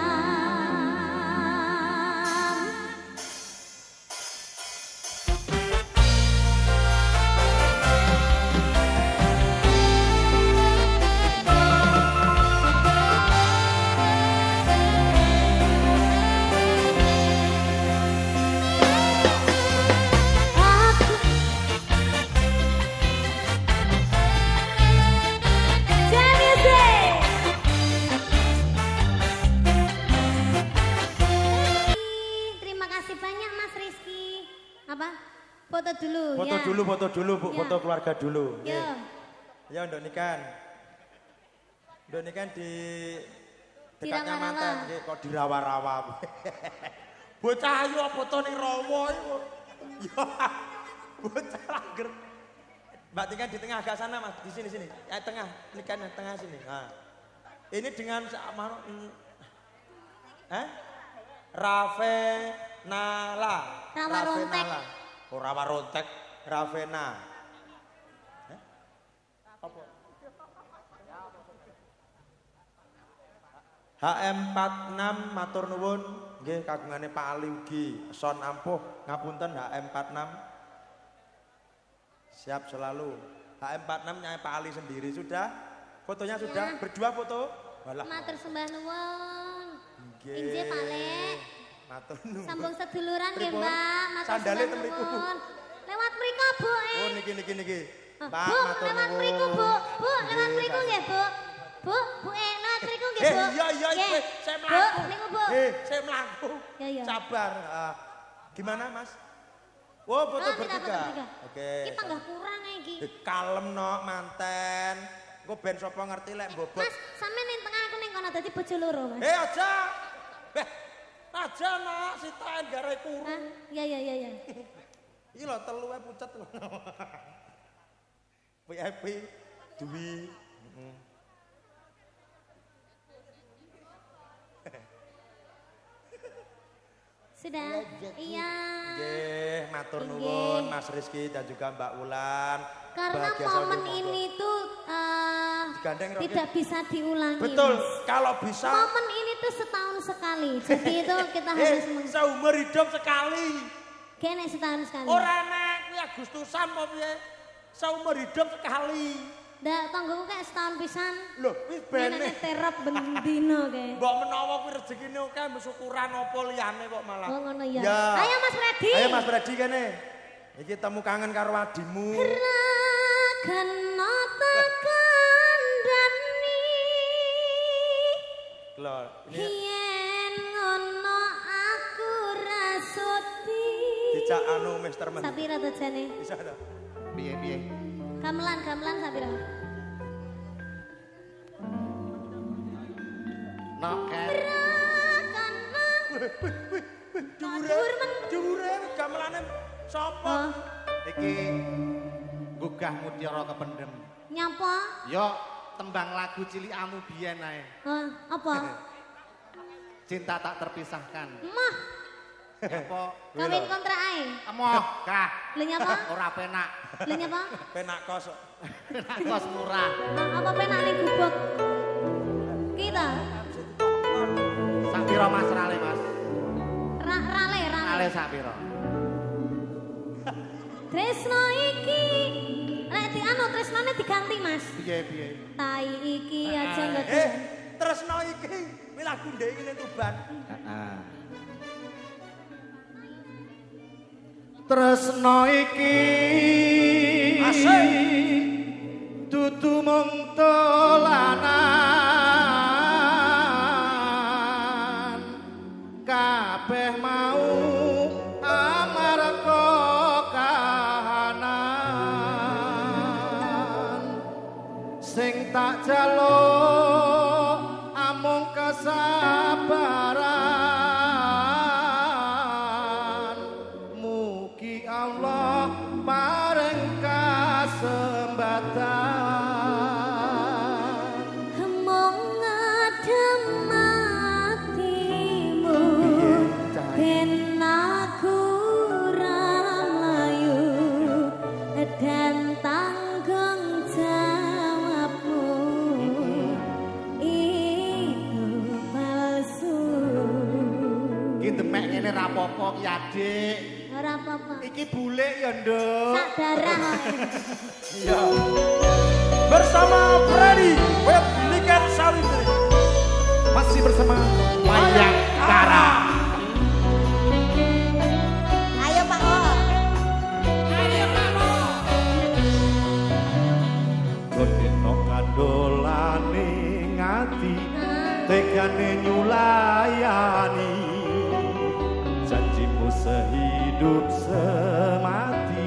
Terima kasih banyak Mas Rizky. Apa? Foto dulu Foto ya. dulu, Bu. Ya. Foto keluarga dulu. Ya. Ya, untuk nikan. Untuk nikan di dekatnya Rawa-rawa. mantan, nggih, kok di rawa-rawa. Bocah ayu apa to ning rawa iku. Ya. Bocah lager. Mbak Tikan di tengah agak sana, Mas. Di sini. Ya, tengah. Nikan tengah sini. Nah. Ini dengan sama Ravenala. Rawa rontek. Oh, rawa rontek. Ravena. Apa? HM46 matur nuwun nggih kagungane Pak Ali ugi son ampuh ngapunten HM46 siap selalu HM46 nyai Pak Ali sendiri sudah fotonya sudah berdua foto Walah. Matur sembah nuwun. Nggih. Inggih Pak Lek. Matur nuwun. Sambung seduluran nggih Pripun? Mbak. Matur Sandale sembah ten mriku. nuwun. Lewat mriku Bu. Oh niki. Ah, Pak, Bu, matur lewat nuwun. mriku Bu. Bu, lewat Nggih, mriku Kak. nggih Bu. Bu, lewat mriku nggih Bu. Iya, Nggih. saya Bu, melaku. niku Bu. Saya melaku. Ya. Sabar. Gimana, Mas? Oh, foto Oh, kita bertiga. foto bertiga. Oke. Iki panggah kurang iki. Kalem no, manten. Engko ben sapa ngerti lek bobot. Mas, sampean ning tengah aku ning kono dadi bojo loro, Mas. Aja. Aja nak sitaen garai kuru. Hah? Ya. Iki lho telu ae pucet lho. VIP Dwi. Sudah? Iya. Nggih, matur Nggih. nuwun Mas Rizky dan juga Mbak Wulan. Karena Bahagia momen selalu, ini tuh Digandeng, Rocky. tidak bisa diulangi. Betul, Mas. kalau bisa. Momen ini tuh setahun sekali. Jadi itu kita harus Seumur hidup sekali. Kene setahun sekali. Ora nek kuwi Agustusan apa piye? Seumur hidup sekali. Ndak tanggoku kayak setahun pisan. Lho, wis bene. Ngene terap bendino kayak. Mbok menawa kuwi rezekine oke syukuran apa liyane kok malah. Oh ngono ya. Ya. Ayo Mas Freddy. Ayo Mas Freddy kene. Iki temu kangen karo adimu. Kena tekan dani. Lho, ini Yen ngono aku rasudi. dijak anu Mister Men. Sapira to jane? Bisa ta? Piye? Gamelan sapira? Noken. Rakana. Dure gamelane sapa? Oh, Iki gugah mutiara kependem. nyapa? Yo tembang lagu cilikamu biyen ae. Oh, apa? Cinta tak terpisahkan. Mah, Apa? kawin kontrak ae. Emoh, kah. Lha nyapa? Ora penak. Lha nyapa? Penak kos. Penak kos murah. Apa penak ning gubuk? Kita Sak pira Mas rale, Mas? rale. Rale sak pira? Tresno iki lek di anu tresnone diganti, Mas. Piye? Tai iki aja enggak. Tresno iki kuwi lagu ndek iki ning Tuban. Heeh. Tresno iki Asik. dudu mung dolanan kabeh mau amarga kahanan sing tak jaluk amung kesabaran mugi Allah paring kasembatan Mong ngadem atimu ben aku ramlayu dan tanggung jawabmu itu palsu. iki demek ngene ra apa-apa ki Adik. Ora apa-apa. Iki bulik ya, Nduk. Sak darah wae. Iya. Bersama Freddy Web Niken Sawitri. Masih bersama Mayang Kara. Ayo Pak O. Kodeno kandolane ngati tegane nyulayani janjimu sehidup semati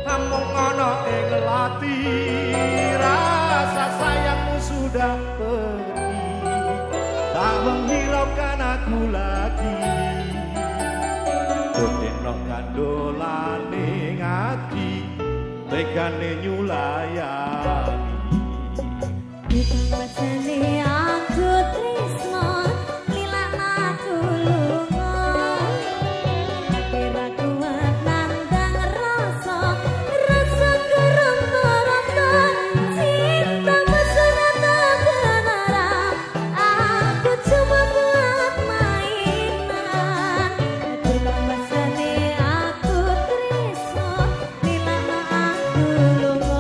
amung ana ing lati rasa sayangmu sudah pergi tak menghiraukan aku lagi kodeno kandolane ngati tegane nyulayani Pasane aku tresno lilak aku lunga Kira kuat nandang rasa kerontor-rontor cinta mesra tak benar aku cuma buat mainan Pasane aku tresno lilak aku lunga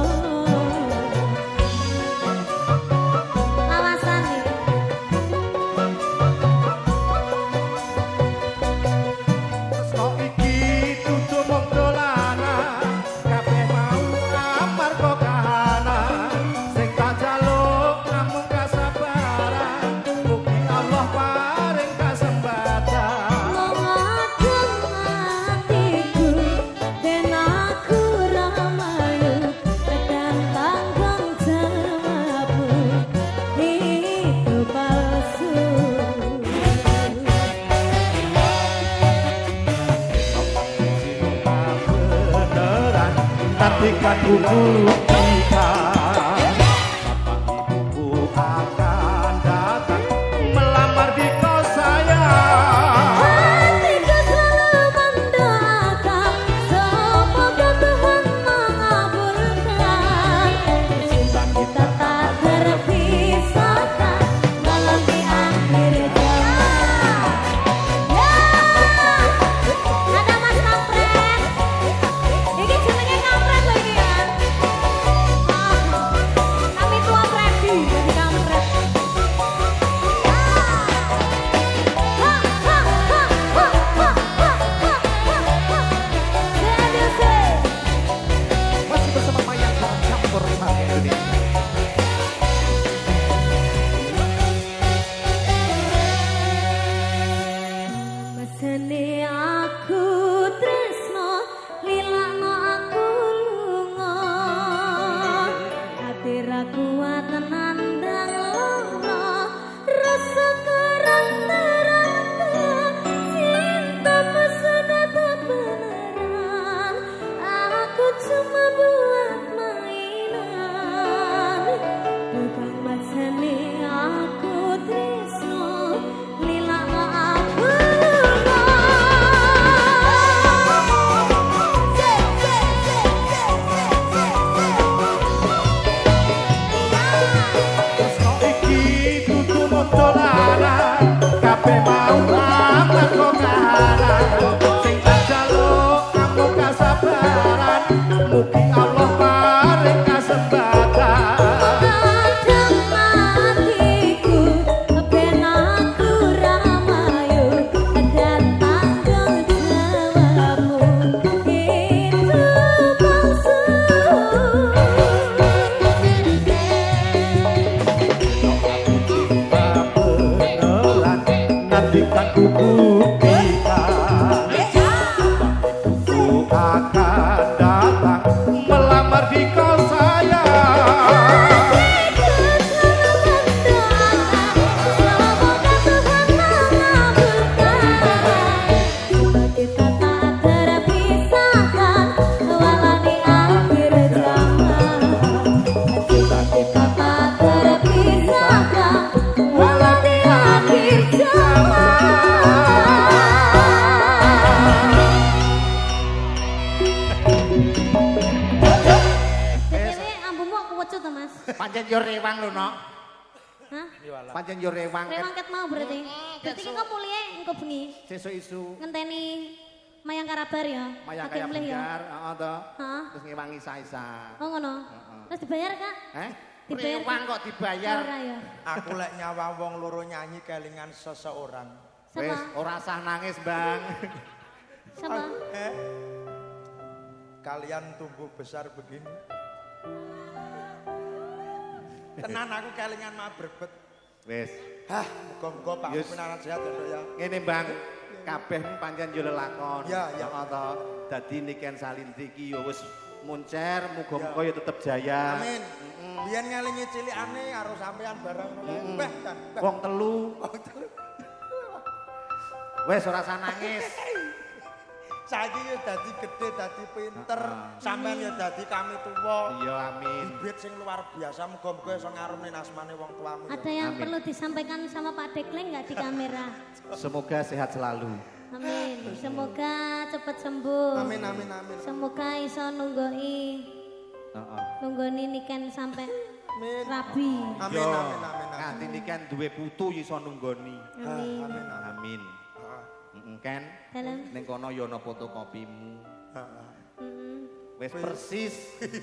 nantikan buktikan bapak ibuku akan datang melamar di kos saya. Hatiku selalu mendoakan semoga Tuhan mengabulkan. Cinta kita tak terpisahkan malam di akhir zaman. Ya, ada Mas Kampret. Iki jenenge Kampret lho iki ya. Kami tua Freddy jadi Kampret. Masih bersama Mayang Karang Campur Rimang Indonesia. Mesene aku tresno lilakno aku lunga ati ra kuat nandang lara rasa karanta cinta mesra tak beneran aku cuma buat mainan bukan mesene aku tresno lilakno aku Iki dudu dolanan, kabeh mau aman kok kahanan. Sing tak jaluk kamu kasabaran, mugi Allah paring kasempatan. Kadang hatiku ben aku ramayu dan tanggung jawabmu itu bangsa. Beneran nantikan ku buktikan ibuku akan datang melamar di kos saya. Kita tak terpisahkan walau di akhir zaman. Kita tak terpisahkan walau di akhir zaman. Ini ambumu aku wecut to, Mas. Pancen yo rewang lho, Nok. Hah? Pancen yo rewang. Rewang ket mau berarti. Berarti ki kok mulih engko bengi. Sesuk isu Ngenteni Mayang Karabar ya. Mayang Lagi kaya mulih ya. bundar, heeh to. Hah? Terus ngewangi saisa. Oh ngono. Terus dibayar, Kak? Dibayar. Rewang kok dibayar. Ora ya. Aku lek nyawang wong loro nyanyi kelingan seseorang. Wis Sama ora sah nangis, Bang. sama Kalian tumbuh besar begini. Tenan aku kelingan mah berbet. Wis. Hah, muga-muga Pak Yes. Pinaran sehat ya, Nduk ya. Ngene, Bang. Kabeh pancen yo lelakon. Ya, ya. Heeh to. Dadi Niken Salinti iki yo wis muncer, muga-muga yo tetep jaya. Amin. Biyen ngelingi cilikane karo sampean bareng. Beh, kan. Wong telu. Wes ora usah nangis. Saiki yo dadi gedhe, dadi pinter, sampean yo dadi kami tuwa. Iya, amin. Bibit sing luar biasa, muga-muga iso ngarepne asmane wong tuamu. ada yang Amin. perlu disampaikan sama Pak Dekling nggak di kamera? Semoga sehat selalu. Amin. Semoga cepat sembuh. Amin, amin, amin. Semoga iso nunggoi Heeh. nunggoni niken sampai Amin. rabi. Amin, Yo, amin, amin, amin. Nganti Niken duwe putu iso nunggoni. Amin. Amin, amin. Amin. Heeh, Ken, Dalam. ning kono yo ana fotokopimu. heeh. Wis persis.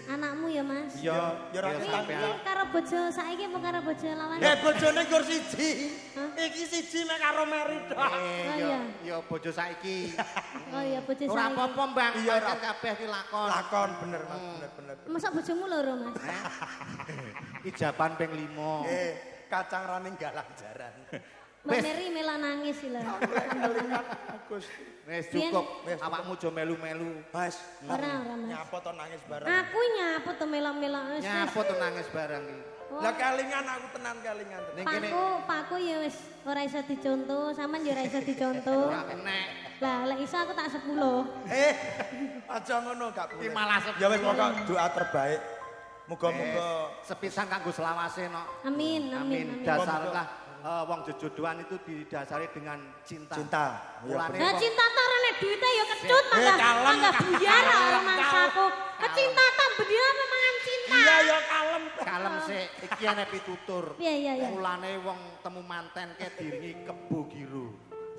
Anakmu ya Mas. Yo, Ya ora Ini sampean. karo bojo saiki apa karo bojo lawan? Bojone gur siji. Hah? Iki siji mek karo Meri tok. Oh, Yo, iya. yo bojo saiki. Oh iya bojo Ora saiki. apa-apa, Bang. Iya, Pancen kabeh ki lakon. Lakon bener, Mas, bener, bener. Masa bojomu loro Mas? Ijaban ping 5. Kacang raning galang jaran. Mbak Mary mela nangis sih lah. Bagus. Wis Biyen- cukup. Awakmu aja melu-melu. Mas, Ora Mas. nyapa to nangis bareng. Aku nyaput to mela-mela wis. Nyapo tuh nangis barang iki. Lah kelingan aku tenan kelingan. Ning kene Pakku ya wis ora iso dicontoh, sampean ya ora iso dicontoh. ora kenek. Lah lek iso aku tak 10. Aja ngono gak boleh. Iki malah Ya wis pokok doa terbaik. Muga-muga sepisan kanggo selawase no. Amin, amin, amin. Dasarlah wong jodohan itu didasari dengan cinta. cinta. Mulane Nah wong- cinta tarane duitnya ya kecut kalem, mangga buyar kalem, orang mangsaku. Kecinta ta bener apa mangan cinta? Iya ya kalem. kalem sik iki ana pitutur. Iya. Mulane wong temu manten ke diringi kebo giro.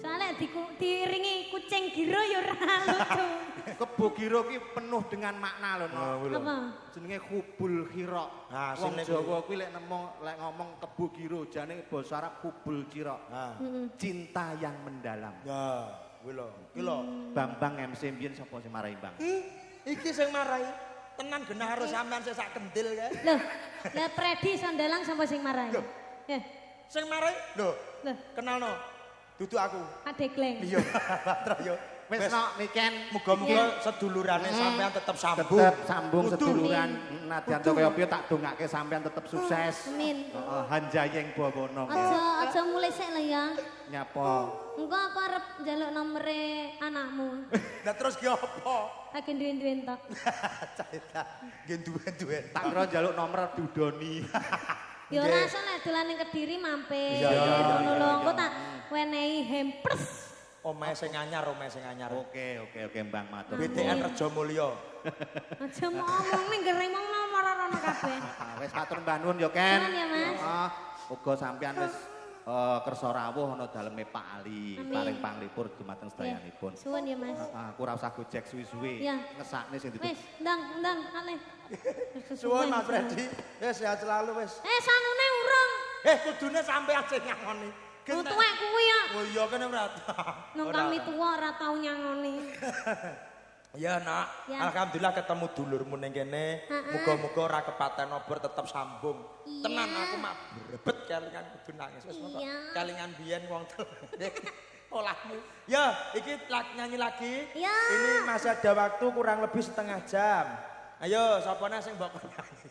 Soalnya diiringi kucing giro ya ora lucu. Kebo giro ki penuh dengan makna lho no. Apa? Jenenge hubul khira. Nah, Wong sing Jawa kuwi lek ngomong kebo giro jane basa Arab hubul khira. Nah, Cinta yang mendalam. ya kuwi lho. Ki lho. Bambang MC mbiyen sapa sing marahi Bang? Iki sing marai. Tenan genah karo sampean sing sak kendil kae. Loh, lah Predi Sondalang sapa sing marahi? Sing marai lho. Loh, Kenalno. Dudu aku. Adegleng. Iya, Patra yo. Wis no niken Muga-muga sedulurane sampean tetep sambung. tetep sambung Kudu. seduluran. Nadyan to kaya piye tak dongake sampean tetep sukses. Amin. Heeh, hanjayeng bawana. Aja mulai sik lah ya. Nyapa? Engko aku arep njaluk nomere anakmu. Lah terus ki apa? Lagi duwe-duwe tok. Caita. Nggih duwe-duwe. Tak kira njaluk nomor Dudoni. Ya ora iso nek dolan ning Kediri mampir. Iya, iya, Ngono iya, lho, iya. engko tak wenehi hampers. Omahe sing anyar, omahe sing anyar. Oke, Mbang matur. BTN Rejo Mulya. Aja mau ngomong ning gereng mong nomor ora ono kabeh. Ah, wis matur mbah nuwun ya, Ken. Nuwun ya, Mas. Heeh. Uga sampean wis kersa rawuh ana daleme Pak Ali, Amin. paring panglipur dumateng sedayanipun. Suwun ya, Mas. Aku ora usah gojek suwi-suwi. Iya. Ngesakne sing Wis, ndang, aleh. Suwun Mas Freddy. Wis sehat selalu wis. Sanune urung. Kudune sampean sing nyangoni. Tuwek kuwi ya. Oh iya kene ora. Nang kami tuwa ora tau nyangoni. Ya nak, Ya. alhamdulillah ketemu dulurmu ning kene. Muga-muga ora kepaten obor tetep sambung. Iya. Tenan aku mak brebet kelingan kudu nangis wis monggo. Iya. Kelingan biyen wong olahmu. Ya, iki nyanyi lagi. Ya. Ini masih ada waktu kurang lebih setengah jam. Ayo, sapa sing mbok nyanyi.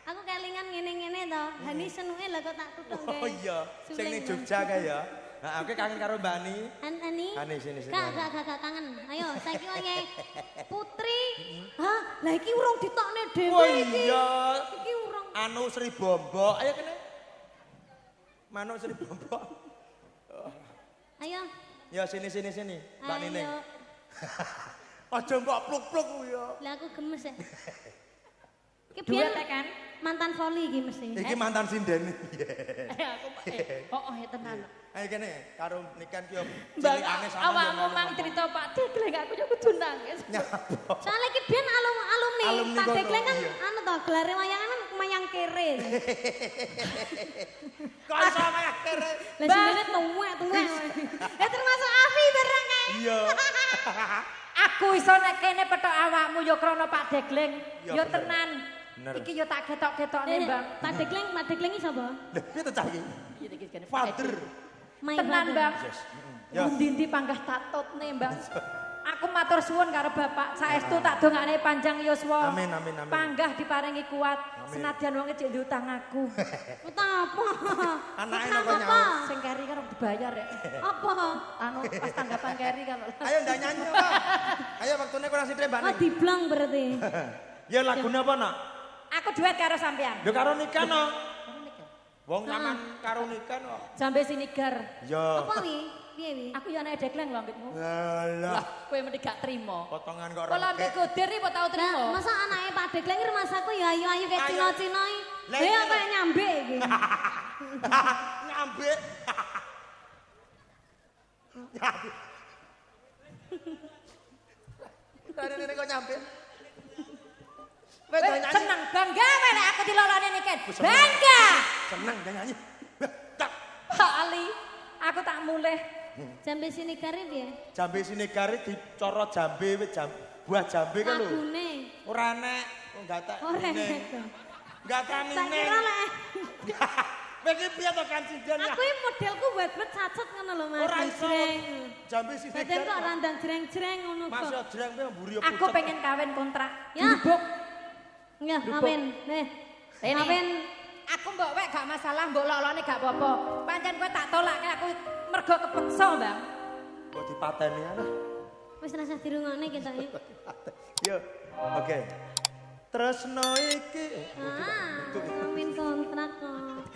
Aku kelingan ngene-ngene to. Hani senuke lho kok tak tutuk Oh iya, sing ning Jogja kae ya. Nah, aku kangen karo Mbak Ani. Ani. Ani sini. Gak kangen. Ayo saiki wae Putri. Hah, lah iki urung ditokne dhewe Oh iki. iya. Iki urung. Anu Sri Bombok. Ayo kene. Manuk Sri Bombok. Ayo. Ya sini. Mbak Nining. Ayo. Aja mbok pluk-pluk ku ya. Lah aku gemes ya. Iki Duet biyen kan? mantan voli iki mesti. Iki mantan sinden. Aku ya tenan. Ayo kene karo nikan ki Mbak, cilikane sama awakmu mang cerita Pak Degleng aku yo kudu nangis. Soalnya iki biyen alumni Alumni Pak kono, Degleng kan iya. anu to gelare wayangan kan mayang kere. Kok iso mayak kere? Lah jenenge tuwek. Ya termasuk Afi bareng kae. Iya. Aku iso nek kene petok awakmu yo krana Pak Degleng. Ya, Yo bener. tenan. Bener. Iki yo tak ketok-ketokne, Bang. Pak Degleng iki sapa? Lah piye to cah iki? Iki kene Father. My Tenan, father. Bang. Yes. Ya. Ndi-ndi panggah tatutne, Bang. Aku matur suwun karo Bapak, saestu tak dongakne panjang yuswa. Amin. Panggah diparingi kuat, senadyan wong cek diutang aku. Utang apa? Anake Utang kok apa? nyaut. Sing keri kan dibayar ya. Apa? Anu pas tanggapan keri kan. Ayo ndak nyanyi apa? Ayo waktune kurang sithik Mbak Oh Ning. diblong berarti. Ya lagune apa nak? Aku duet karo sampean. Yo karo nikah no. Wong nyaman karo nikah no. Jambe sinigar. Yo. Apa wi? Piye wi? Aku yo ana Degleng lho ambekmu. Alah, Kowe mesti gak trimo. potongan kok Kok lambe rengkek. goder iki kok tau Lah trimo. masa anake Pak Degleng rumahku ya ayu-ayu kayak Ayo. Cina-Cina iki. Lah, Lah iya. apa nyambe iki? Nyambek. Tadi kok nyambek. Wes Kowe nyanyi. seneng bangga nek aku dilolone niken. Bangga. Seneng dia nyanyi. Tak. Pak Ali, aku tak mulih. Jambe sini kari piye? Jambe sinegari dicoro jambe wis buah jambe kan lho. Lagune. Ora enek. Oh, enggak tak. Ora Ning. enek. Enggak tak Tak ning. kira lek. Kowe iki piye to kan sinden ya? Aku ini modelku buat-buat cacet ngono lho Mas. Ora iso. Jreng. Jambe Badan sinegari. kok randang jreng-jreng ngono Mas yo kok. jreng kowe mburi yo Aku pucet. pengen kawin kontrak. Ya. Bubuk. Ya, kawin. Kawin. Aku mbok wek gak masalah, mbok lolone gak apa-apa. Pancen kowe tak tolak aku mergo kepeksa, Bang. dipateni alah. Wis rasa dirungokne kita iki. Yo. Oke. Tresno iki Ah, amin kontrak kok.